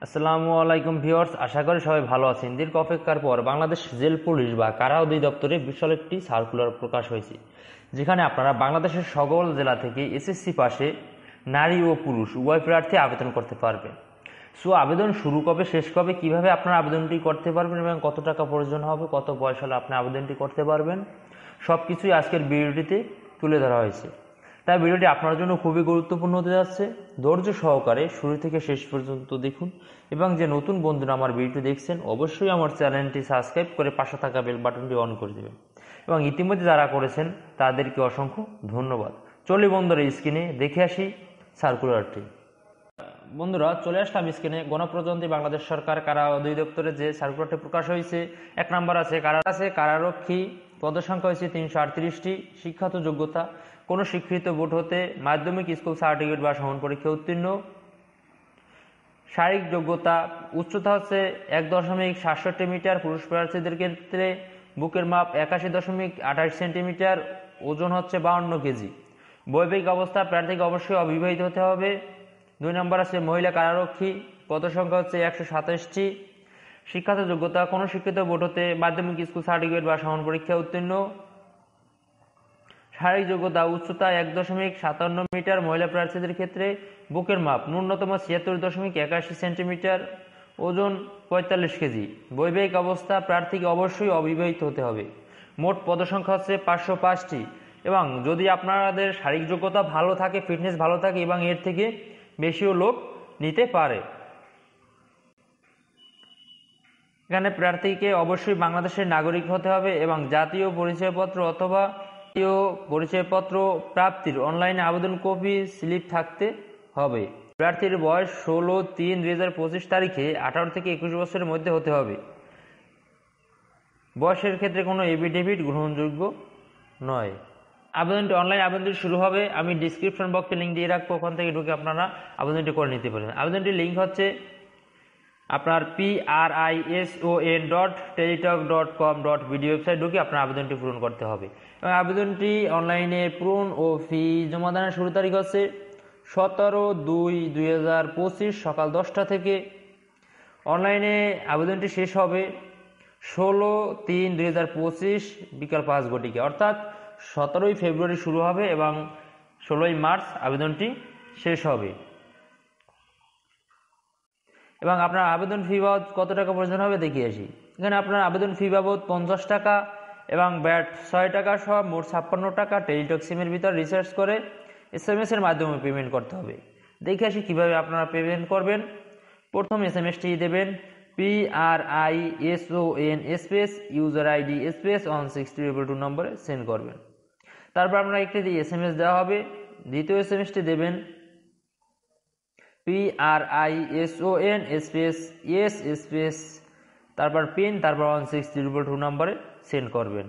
আসসালামু আলাইকুম ভিউয়ার্স, আশা করি সবাই ভালো আছেন। দীর্ঘ অপেক্ষার পর বাংলাদেশ জেল পুলিশ বা কারা অধিদপ্তরে বিশাল একটি সার্কুলার প্রকাশ হয়েছে, যেখানে আপনারা বাংলাদেশের সকল জেলা থেকে এসএসসি পাশে নারী ও পুরুষ উভয় প্রার্থী আবেদন করতে পারবেন। সো আবেদন শুরু কবে, শেষ কবে, কিভাবে আপনারা আবেদনটি করতে পারবেন এবং কত টাকা প্রয়োজন হবে, কত বয়স হলে আপনি আবেদনটি করতে পারবেন, সব কিছুই আজকের ভিডিওটিতে তুলে ধরা হয়েছে। তাই ভিডিওটি আপনার জন্য খুবই গুরুত্বপূর্ণ হতে যাচ্ছে। ধৈর্য সহকারে শুরু থেকে শেষ পর্যন্ত দেখুন এবং যে নতুন বন্ধুরা আমার ভিডিওটি দেখছেন অবশ্যই আমার চ্যানেলটি সাবস্ক্রাইব করে পাশে থাকা বেল বাটনটি অন করে দেবেন এবং ইতিমধ্যে যারা করেছেন তাদেরকে অসংখ্য ধন্যবাদ। চলি বন্ধুরা, স্ক্রিনে দেখে আসি সার্কুলারটি। বন্ধুরা, চলে আসলাম স্ক্রিনে। গণপ্রজাতন্ত্রী বাংলাদেশ সরকার কারা অধিদপ্তরে যে সার্কুলারটি প্রকাশ হয়েছে, 1 নম্বর আছে কারারক্ষী, পদসংখ্যা হয়েছে 338টি। শিক্ষাগত যোগ্যতা কোনো স্বীকৃত বোর্ড হতে মাধ্যমিক স্কুল সার্টিফিকেট বা সমান পরীক্ষা উত্তীর্ণ। শারীরিক যোগ্যতা উচ্চতা হচ্ছে 1.67 মিটার, পুরুষ প্রার্থীদের ক্ষেত্রে বুকের মাপ 81.28 সেন্টিমিটার, ওজন হচ্ছে 52 কেজি। বৈবাহিক অবস্থা প্রার্থীকে অবশ্যই অবিবাহিত হতে হবে। 2 নম্বর আছে মহিলা কারারক্ষী, পদসংখ্যা হচ্ছে 127টি। শিক্ষাগত যোগ্যতা কোনো স্বীকৃত বোর্ড হতে মাধ্যমিক স্কুল সার্টিফিকেট বা সমান পরীক্ষা উত্তীর্ণ। শারীরিক যোগ্যতা উচ্চতা 1.57 মিটার, মহিলা প্রার্থীদের ক্ষেত্রে বুকের মাপ ন্যূনতম 76.81 সেন্টিমিটার, ওজন 45 কেজি। বৈবাহিক অবস্থা প্রার্থীকে অবশ্যই অবিবাহিত হতে হবে। মোট পদসংখ্যা হচ্ছে 505টি এবং যদি আপনাদের শারীরিক যোগ্যতা ভালো থাকে, ফিটনেস ভালো থাকে এবং এর থেকে বেশিও লোক নিতে পারে। এখানে প্রার্থীকে অবশ্যই বাংলাদেশের নাগরিক হতে হবে এবং জাতীয় পরিচয়পত্র অথবা জাতীয় পরিচয়পত্র প্রাপ্তির অনলাইনে আবেদন কপি স্লিপ থাকতে হবে। প্রার্থীর বয়স 16/3/2025 তারিখে 18 থেকে 21 বছরের মধ্যে হতে হবে। বয়সের ক্ষেত্রে কোনো এফিডেভিট গ্রহণযোগ্য নয়। আবেদনটি অনলাইন আবেদনটি শুরু হবে, আমি ডিসক্রিপশন বক্সে লিঙ্ক দিয়ে রাখবো, ওখান থেকে ঢুকে আপনারা আবেদনটি করে নিতে পারেন। আবেদনটির লিঙ্ক হচ্ছে আপনার prison.teletalk.com.bd ওয়েবসাইট ঢুকে আপনার আবেদনটি পূরণ করতে হবে এবং আবেদনটি অনলাইনে পূরণ ও ফি জমা দানের শুরু তারিখ হচ্ছে 17/2/2025 সকাল 10টা থেকে। অনলাইনে আবেদনটি শেষ হবে 16/3/2025 বিকাল 5 ঘটিকা, অর্থাৎ 17ই ফেব্রুয়ারি শুরু হবে এবং 16ই মার্চ আবেদনটি শেষ হবে। এবং আপনার আবেদন ফি বাবদ কত টাকা প্রয়োজন হবে দেখিয়ে আসি। এখানে আপনার আবেদন ফি বাবদ 50 টাকা এবং ব্যাট 6 টাকা সহ মোট 56 টাকা টেলিটক সিমের ভিতর রিচার্জ করে SMS এর মাধ্যমে পেমেন্ট করতে হবে। দেখে আসি কীভাবে আপনারা পেমেন্ট করবেন। প্রথম SMS-টি দেবেন PRISON space user ID space 162 নম্বরে সেন্ড করবেন। তারপর আপনার একটি SMS দেওয়া হবে। দ্বিতীয় SMS-টি দেবেন PRISON স্পেস ইয়েস স্পেস তারপর পিন তারপর 162 নম্বরে সেন্ড করবেন।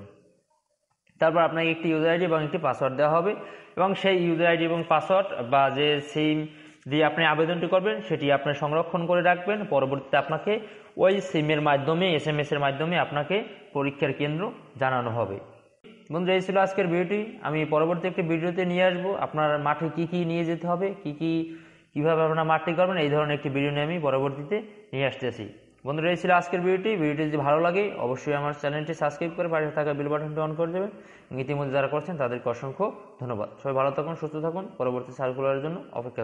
তারপর আপনাকে একটি ইউজার আইডি এবং একটি পাসওয়ার্ড দেওয়া হবে এবং সেই ইউজার আইডি এবং পাসওয়ার্ড বা যে সিম দিয়ে আপনি আবেদনটি করবেন সেটি আপনি সংরক্ষণ করে রাখবেন। পরবর্তীতে আপনাকে ওই সিমের মাধ্যমে SMS এর মাধ্যমে আপনাকে পরীক্ষার কেন্দ্র জানানো হবে। বন্ধুরা, এই ছিল আজকের ভিডিওটি। আমি পরবর্তী একটি ভিডিওতে নিয়ে আসবো আপনার মাঠে কি নিয়ে যেতে হবে, কিভাবে আপনারা মাঠটি করবেন, এই ধরনের একটি ভিডিও নিয়ে আমি পরবর্তীতে নিয়ে আসতেছি। বন্ধুরা, এই ছিল আজকের ভিডিওটি যদি ভালো লাগে অবশ্যই আমার চ্যানেলটি সাবস্ক্রাইব করে পাশে থাকা বেল বাটনটি অন করে দেবেন। ইতিমধ্যে যারা করছেন তাদেরকে অসংখ্য ধন্যবাদ। সবাই ভালো থাকুন, সুস্থ থাকুন। পরবর্তী সার্কুলারের জন্য অপেক্ষা